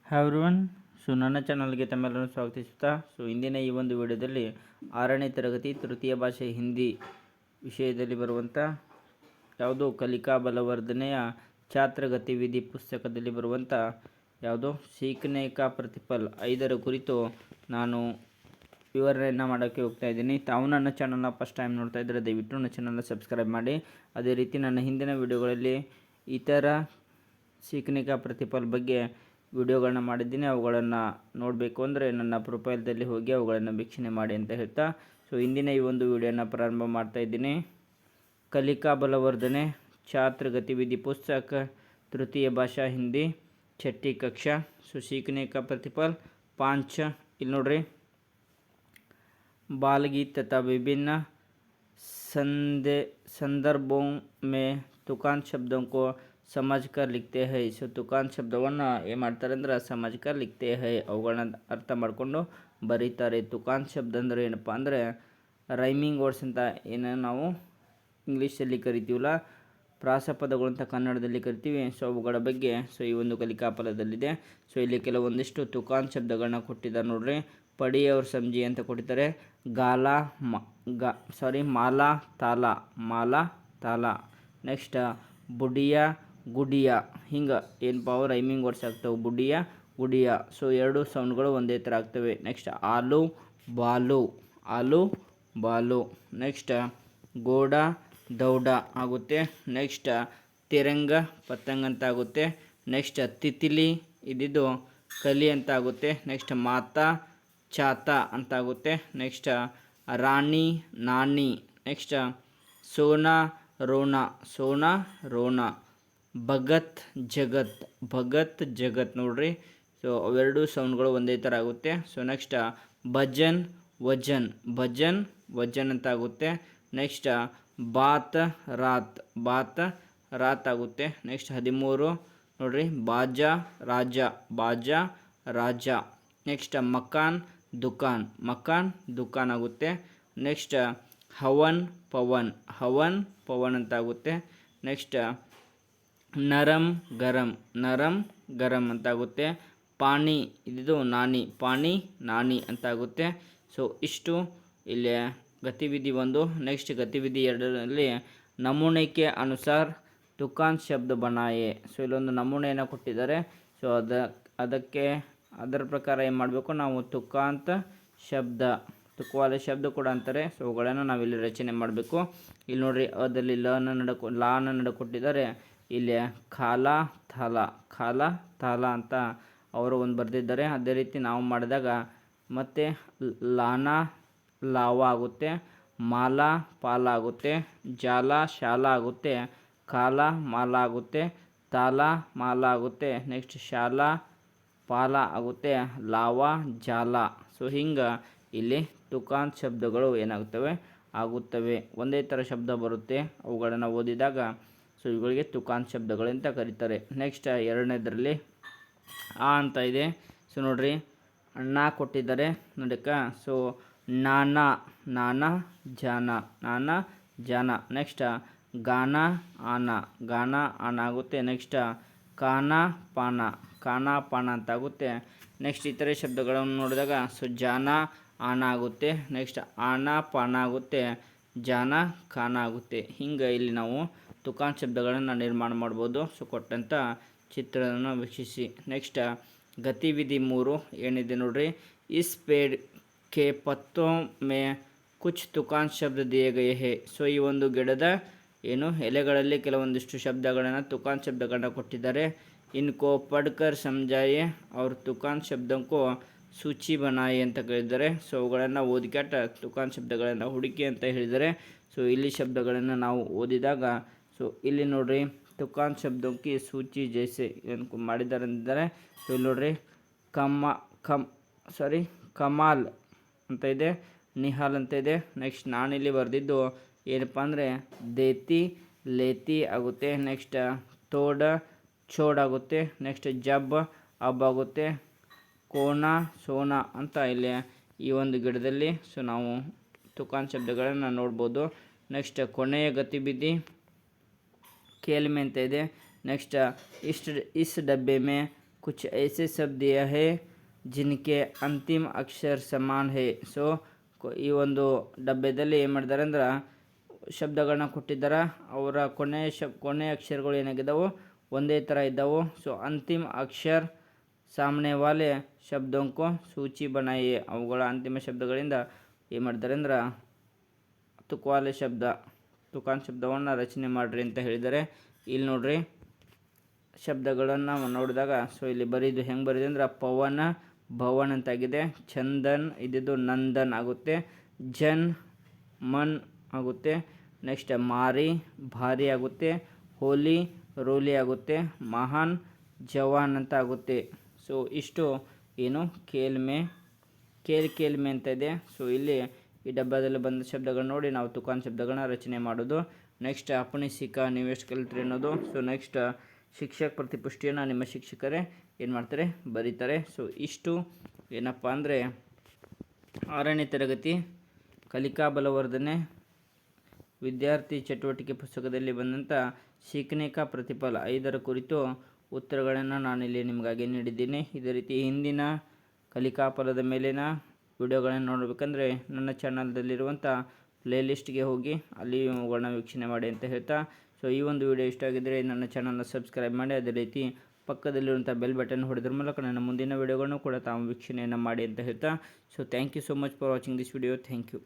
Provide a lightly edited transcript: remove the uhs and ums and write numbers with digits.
Hi everyone. ನನ್ನ ಚಾನಲ್ಗೆ ತಮ್ಮೆಲ್ಲರನ್ನು ಸ್ವಾಗತಿಸುತ್ತಾ ಇಂದಿನ ಈ ಒಂದು ವಿಡಿಯೋದಲ್ಲಿ 6ನೇ ತರಗತಿ ತೃತೀಯ ಭಾಷೆ ಹಿಂದಿ ವಿಷಯದಲ್ಲಿ ಬರುವಂಥ ಯಾವುದೋ ಕಲಿಕಾ ಬಲವರ್ಧನೆಯ ಛಾತ್ರ ಗತಿವಿಧಿ ಪುಸ್ತಕದಲ್ಲಿ ಬರುವಂಥ ಯಾವುದೋ ಸೀಖನೆ ಕಾ ಪ್ರತಿಫಲ್ 5ರ ಕುರಿತು ನಾನು ವಿವರಣೆಯನ್ನು ಮಾಡೋಕ್ಕೆ ಹೋಗ್ತಾ ಇದ್ದೀನಿ. ತಾವು ನನ್ನ ಚಾನಲ್ನ ಫಸ್ಟ್ ಟೈಮ್ ನೋಡ್ತಾ ಇದ್ದರೆ ದಯವಿಟ್ಟು ನನ್ನ ಚಾನಲ್ನ ಸಬ್ಸ್ಕ್ರೈಬ್ ಮಾಡಿ. ಅದೇ ರೀತಿ ನನ್ನ ಹಿಂದಿನ ವಿಡಿಯೋಗಳಲ್ಲಿ ಇತರ ಸೀಖನೆ ಕಾ ಪ್ರತಿಫಲ್ ಬಗ್ಗೆ ವಿಡಿಯೋಗಳನ್ನ ಮಾಡಿದ್ದೀನಿ. ಅವುಗಳನ್ನು ನೋಡಬೇಕು ಅಂದರೆ ನನ್ನ ಪ್ರೊಫೈಲ್ದಲ್ಲಿ ಹೋಗಿ ಅವುಗಳನ್ನು ವೀಕ್ಷಣೆ ಮಾಡಿ ಅಂತ ಹೇಳ್ತಾ ಇಂದಿನ ಈ ಒಂದು ವಿಡಿಯೋನ ಪ್ರಾರಂಭ ಮಾಡ್ತಾ ಇದ್ದೀನಿ. ಕಲಿಕಾ ಬಲವರ್ಧನೆ ಛಾತ್ರ ಗತಿವಿಧಿ ಪುಸ್ತಕ ತೃತೀಯ ಭಾಷಾ ಹಿಂದಿ ಛठी ಕಕ್ಷಾ. ಸೀಖನೆ ಕಾ ಪ್ರತಿಫಲ್ 5 ಇಲ್ಲಿ ನೋಡ್ರಿ. बालगीत तथा विभिन्न संदर्भों में तुकान शब्दों को समझ कर लिखते हैं. ತುಕಾನ್ ಶಬ್ದವನ್ನು ಏನು ಮಾಡ್ತಾರೆ ಅಂದ್ರೆ ಸಮझ कर लिखते हैं, ಅವುಗಳನ್ನ ಅರ್ಥ ಮಾಡಿಕೊಂಡು ಬರೀತಾರೆ. ತುಕಾನ್ ಶಬ್ದ ಅಂದರೆ ಏನಪ್ಪ ಅಂದರೆ ರೈಮಿಂಗ್ ವರ್ಡ್ಸ್ ಅಂತ ಏನು ನಾವು ಇಂಗ್ಲೀಷಲ್ಲಿ ಕರಿತೀವಲ್ಲ, ಪ್ರಾಸಪದಗಳು ಅಂತ ಕನ್ನಡದಲ್ಲಿ ಕರಿತೀವಿ. ಅವುಗಳ ಬಗ್ಗೆ ಈ ಒಂದು ಕಲಿಕಾ ಫಲದಲ್ಲಿದೆ. ಇಲ್ಲಿ ಕೆಲವೊಂದಿಷ್ಟು ತುಕಾನ್ ಶಬ್ದಗಳನ್ನ ಕೊಟ್ಟಿದ್ದಾರೆ ನೋಡ್ರಿ. ಪಡಿ ಅವ್ರು ಸಮಜಿ ಅಂತ ಕೊಟ್ಟಿದ್ದಾರೆ. ಗಾಲ ಮಾಲಾ ತಾಲ. ನೆಕ್ಸ್ಟ್ ಬುಡಿಯಾ ಗುಡಿಯಾ. ಹಿಂಗೆ ಏನಪ್ಪ ರೈಮಿಂಗ್ ವರ್ಡ್ಸ್ ಆಗ್ತವೆ. ಬುಡಿಯಾ ಗುಡಿಯಾ. ಎರಡು ಸೌಂಡ್ಗಳು ಒಂದೇ ಥರ ಆಗ್ತವೆ. ನೆಕ್ಸ್ಟ್ ಆಲು ಬಾಲು. ನೆಕ್ಸ್ಟ್ ಗೋಡ ದೌಡ ಆಗುತ್ತೆ. ನೆಕ್ಸ್ಟ್ ತಿರಂಗ ಪತಂಗ ಅಂತ ಆಗುತ್ತೆ. ನೆಕ್ಸ್ಟ್ ತಿತಿಲಿ ಇದ್ದಿದ್ದು ಕಲಿ ಅಂತ ಆಗುತ್ತೆ. ನೆಕ್ಸ್ಟ್ ಮಾತಾ ಚಾತ ಅಂತ ಆಗುತ್ತೆ. ನೆಕ್ಸ್ಟ್ ರಾಣಿ ನಾನಿ. ನೆಕ್ಸ್ಟ್ ಸೋನಾ ರೋಣ. ಭಗತ್ ಜಗತ್ ನೋಡ್ರಿ. ಅವೆರಡು ಸೌಂಡ್ಗಳು ಒಂದೇ ಥರ ಆಗುತ್ತೆ. ನೆಕ್ಸ್ಟ್ ಭಜನ್ ವಜನ್ ಅಂತ ಆಗುತ್ತೆ. ನೆಕ್ಸ್ಟ್ ಬಾತ್ ರಾತ್ ಆಗುತ್ತೆ. ನೆಕ್ಸ್ಟ್ 13 ನೋಡ್ರಿ. ಬಾಜಾ ರಾಜ. ನೆಕ್ಸ್ಟ್ ಮಕಾನ್ ದುಕಾನ್ ಆಗುತ್ತೆ. ನೆಕ್ಸ್ಟ್ ಹವನ್ ಪವನ್ ಅಂತ ಆಗುತ್ತೆ. ನೆಕ್ಸ್ಟ್ ನರಮ್ ಗರಂ ಅಂತ ಆಗುತ್ತೆ. ಪಾನಿ ಇದು ನಾನಿ ಅಂತ ಆಗುತ್ತೆ. ಇಷ್ಟು ಇಲ್ಲಿ ಗತಿವಿಧಿ 1. ನೆಕ್ಸ್ಟ್ ಗತಿವಿಧಿ 2ರಲ್ಲಿ ನಮೂನೆ ಕೆ ಅನುಸಾರ ತುಕಾನ್ ಶಬ್ದ ಬನಾಯೆ. ಇಲ್ಲೊಂದು ನಮೂನೆಯನ್ನು ಕೊಟ್ಟಿದ್ದಾರೆ. ಅದರ ಪ್ರಕಾರ ಏನು ಮಾಡಬೇಕು ನಾವು ತುಕಾಂತ ಶಬ್ದ, ತುಕವಾದ ಶಬ್ದ ಕೂಡ ಅಂತಾರೆ. ಅವುಗಳನ್ನು ನಾವಿಲ್ಲಿ ರಚನೆ ಮಾಡಬೇಕು. ಇಲ್ಲಿ ನೋಡ್ರಿ, ಅದಲ್ಲಿ ಲಾನ ನಡ್ಕೊಟ್ಟಿದ್ದಾರೆ. ಇಲ್ಲಿ ಖಾಲ ತಾಲ ಅಂತ ಅವರು ಒಂದು ಬರೆದಿದ್ದಾರೆ. ಅದೇ ರೀತಿ ನಾವು ಮಾಡಿದಾಗ ಮತ್ತೆ ಲಾವ ಆಗುತ್ತೆ. ಮಾಲ ಪಾಲ ಆಗುತ್ತೆ. ಜಾಲ ಶಾಲ ಆಗುತ್ತೆ. ಕಾಲ ಮಾಲ ಆಗುತ್ತೆ. ತಾಲ ಮಾಲ ಆಗುತ್ತೆ. ನೆಕ್ಸ್ಟ್ ಶಾಲ ಪಾಲ ಆಗುತ್ತೆ. ಲಾವ ಜಾಲ. ಹಿಂಗೆ ಇಲ್ಲಿ ತುಕಾನ್ ಶಬ್ದಗಳು ಏನಾಗುತ್ತವೆ ಆಗುತ್ತವೆ. ಒಂದೇ ಥರ ಶಬ್ದ ಬರುತ್ತೆ. ಅವುಗಳನ್ನು ಓದಿದಾಗ ಇವುಗಳಿಗೆ ತುಕಾನ್ ಶಬ್ದಗಳಂತ ಕರೀತಾರೆ. ನೆಕ್ಸ್ಟ್ 2ನೇದರಲ್ಲಿ ಆ ಅಂತ ಇದೆ. ನೋಡ್ರಿ, ಅಣ್ಣ ಕೊಟ್ಟಿದ್ದಾರೆ ನೋಡಕ್ಕ. ನಾನಾ ಜಾನ. ನೆಕ್ಸ್ಟ್ ಗಾನ ಆನ ಆಗುತ್ತೆ. ನೆಕ್ಸ್ಟ್ ಕಾನ ಪಾನ ಅಂತ ಆಗುತ್ತೆ. ನೆಕ್ಸ್ಟ್ ಇತರೆ ಶಬ್ದಗಳನ್ನು ನೋಡಿದಾಗ ಜಾನ ಆನ ಆಗುತ್ತೆ. ನೆಕ್ಸ್ಟ್ ಆನ ಪಾನ ಆಗುತ್ತೆ. ಜಾನ ಖಾನ ಆಗುತ್ತೆ. ಹಿಂಗೆ ಇಲ್ಲಿ ನಾವು ತುಕಾನ್ ಶಬ್ದಗಳನ್ನು ನಿರ್ಮಾಣ ಮಾಡ್ಬೋದು. ಕೊಟ್ಟಂಥ ಚಿತ್ರವನ್ನು ವೀಕ್ಷಿಸಿ. ನೆಕ್ಸ್ಟ್ ಗತಿವಿಧಿ 3 ಏನಿದೆ ನೋಡ್ರಿ. ಇಸ್ ಪೇಡ್ ಕೆ ಪತ್ತೋ ಮೇ ಕುಚ್ ತುಕಾನ್ ಶಬ್ದ ದಿಯೇ ಗಯೇ ಹೇ. ಈ ಒಂದು ಗಿಡದ ಎಲೆಗಳಲ್ಲಿ ಕೆಲವೊಂದಿಷ್ಟು ಶಬ್ದಗಳನ್ನು ತುಕಾನ್ ಶಬ್ದಗಳನ್ನ ಕೊಟ್ಟಿದ್ದಾರೆ. ಇನ್ಕೋ ಪಡ್ಕರ್ ಸಮಜಾಯೆ ಅವ್ರ ತುಕಾನ್ ಶಬ್ದಕ್ಕೂ ಸೂಚಿ ಬನಾಯಿ ಅಂತ ಕೇಳಿದ್ದಾರೆ. ಅವುಗಳನ್ನು ಓದಿಕಟ್ಟ ತುಕಾನ್ ಶಬ್ದಗಳನ್ನು ಹುಡುಕಿ ಅಂತ ಹೇಳಿದ್ದಾರೆ. ಇಲ್ಲಿ ಶಬ್ದಗಳನ್ನು ನಾವು ಓದಿದಾಗ ಇಲ್ಲಿ ನೋಡ್ರಿ, ತುಕಾನ್ ಶಬ್ದಕ್ಕೆ ಸೂಚಿ ಜೈಸೆ ಮಾಡಿದ್ದಾರೆ ಅಂದಿದ್ದಾರೆ. ಇಲ್ಲಿ ನೋಡ್ರಿ, ಕಮಾಲ್ ಅಂತ ಇದೆ, ನಿಹಾಲ್ ಅಂತ ಇದೆ. ನೆಕ್ಸ್ಟ್ ನಾನಿಲ್ಲಿ ಬರೆದಿದ್ದು ಏನಪ್ಪ ಅಂದರೆ ದೇತಿ ಲೇತಿ ಆಗುತ್ತೆ. ನೆಕ್ಸ್ಟ್ ಚೋಡ್ ಆಗುತ್ತೆ. ನೆಕ್ಸ್ಟ್ ಜಬ್ ಅಬ್ ಆಗುತ್ತೆ. ಸೋನಾ ಅಂತ ಇಲ್ಲಿ ಈ ಒಂದು ಗಿಡದಲ್ಲಿ ನಾವು ತುಕಾನ್ ಶಬ್ದಗಳನ್ನು ನೋಡ್ಬೋದು. ನೆಕ್ಸ್ಟ್ ಕೊನೆಯ ಗತಿವಿಧಿ ಕೇಲ್ ಮೇ ಅಂತ ಇದೆ. ನೆಕ್ಸ್ಟ್ ಇಸ್ ಡಬ್ಬೆ ಮೇ कुछ ऐसे शब्द दिया है जिनके अंतिम अक्षर समान है. ಸೊ ಈ ಒಂದು ಡಬ್ಬೆದಲ್ಲಿ ಏನು ಮಾಡಿದ್ದಾರೆ ಅಂದ್ರೆ ಶಬ್ದಗಳನ್ನ ಕೊಟ್ಟಿದ್ದಾರೆ. ಅವರ ಕೊನೆಯ ಅಕ್ಷರಗಳು ಏನಾಗಿದ್ದಾವೆ ಒಂದೇ ಥರ ಇದ್ದಾವೆ. ಸೊ ಅಂತಿಮ ಅಕ್ಷರ ಸಾಮನೆ ವಾಲೆ ಶಬ್ದೋಂಕೋ ಸೂಚಿ ಬನಾಯಿ. ಅವುಗಳ ಅಂತಿಮ ಶಬ್ದಗಳಿಂದ ಏನು ಮಾಡಿದ್ದಾರೆ ಅಂದ್ರೆ ತುಕ್ವಾಲೆ ಶಬ್ದ ತುಕಾನ್ ಶಬ್ದವನ್ನು ರಚನೆ ಮಾಡಿರಿ ಅಂತ ಹೇಳಿದ್ದಾರೆ. ಇಲ್ಲಿ ನೋಡ್ರಿ ಶಬ್ದಗಳನ್ನು ನೋಡಿದಾಗ ಸೊ ಇಲ್ಲಿ ಬರೀದು ಹೆಂಗೆ ಬರೀದೆ ಅಂದ್ರೆ ಪವನ ಭವನ್ ಅಂತಾಗಿದೆ. ಚಂದನ್ ಇದ್ದಿದ್ದು ನಂದನ್ ಆಗುತ್ತೆ. ಜನ್ ಮನ್ ಆಗುತ್ತೆ. ನೆಕ್ಸ್ಟ್ ಮಾರಿ ಭಾರಿ ಆಗುತ್ತೆ. ಹೋಲಿ ರೋಲಿ ಆಗುತ್ತೆ. ಮಹಾನ್ ಜವಾನ್ ಅಂತ ಆಗುತ್ತೆ. ಸೊ ಇಷ್ಟು ಏನು ಕೇಲ್ಮೆ ಅಂತ ಇದೆ. ಸೊ ಇಲ್ಲಿ ಈ ಡಬ್ಬದಲ್ಲಿ ಬಂದ ಶಬ್ದಗಳನ್ನ ನೋಡಿ ನಾವು ತುಕಾನ್ ಶಬ್ದಗಳನ್ನ ರಚನೆ ಮಾಡೋದು. ನೆಕ್ಸ್ಟ್ ಅಪನಿ ಸಿಕ್ಕ ನೀವೆಷ್ಟು ಕಲಿತ್ರಿ ಅನ್ನೋದು. ಸೊ ನೆಕ್ಸ್ಟ್ ಶಿಕ್ಷಕ ಪ್ರತಿಪುಷ್ಟಿಯನ್ನು ನಿಮ್ಮ ಶಿಕ್ಷಕರೇ ಏನು ಮಾಡ್ತಾರೆ ಬರೀತಾರೆ. ಸೊ ಇಷ್ಟು ಏನಪ್ಪ ಅಂದರೆ 6ನೇ ತರಗತಿ ಕಲಿಕಾ ಬಲವರ್ಧನೆ ವಿದ್ಯಾರ್ಥಿ ಚಟುವಟಿಕೆ ಪುಸ್ತಕದಲ್ಲಿ ಬಂದಂಥ ಶಿಕ್ಷಣಿಕ ಪ್ರತಿಫಲ 5ರ ಕುರಿತು ಉತ್ತರಗಳನ್ನು ನಾನಿಲ್ಲಿ ನಿಮಗಾಗಿ ನೀಡಿದ್ದೀನಿ. ಇದೇ ರೀತಿ ಹಿಂದಿನ ಕಲಿಕಾ ಫಲದ ಮೇಲಿನ ವಿಡಿಯೋಗಳನ್ನು ನೋಡಬೇಕಂದ್ರೆ ನನ್ನ ಚಾನಲ್ದಲ್ಲಿರುವಂಥ ಪ್ಲೇಲಿಸ್ಟ್ಗೆ ಹೋಗಿ ಅಲ್ಲಿ ಅವುಗಳನ್ನ ವೀಕ್ಷಣೆ ಮಾಡಿ ಅಂತ ಹೇಳ್ತಾ, ಸೊ ಈ ಒಂದು ವಿಡಿಯೋ ಇಷ್ಟ ಆಗಿದ್ದರೆ ನನ್ನ ಚಾನಲ್ನ ಸಬ್ಸ್ಕ್ರೈಬ್ ಮಾಡಿ, ಅದೇ ರೀತಿ ಪಕ್ಕದಲ್ಲಿರುವಂಥ ಬೆಲ್ ಬಟನ್ ಹೊಡೆದ್ರ ಮೂಲಕ ನನ್ನ ಮುಂದಿನ ವಿಡಿಯೋಗಳನ್ನು ಕೂಡ ತಾವು ವೀಕ್ಷಣೆಯನ್ನು ಮಾಡಿ ಅಂತ ಹೇಳ್ತಾ, so thank you so much for watching this video. Thank you.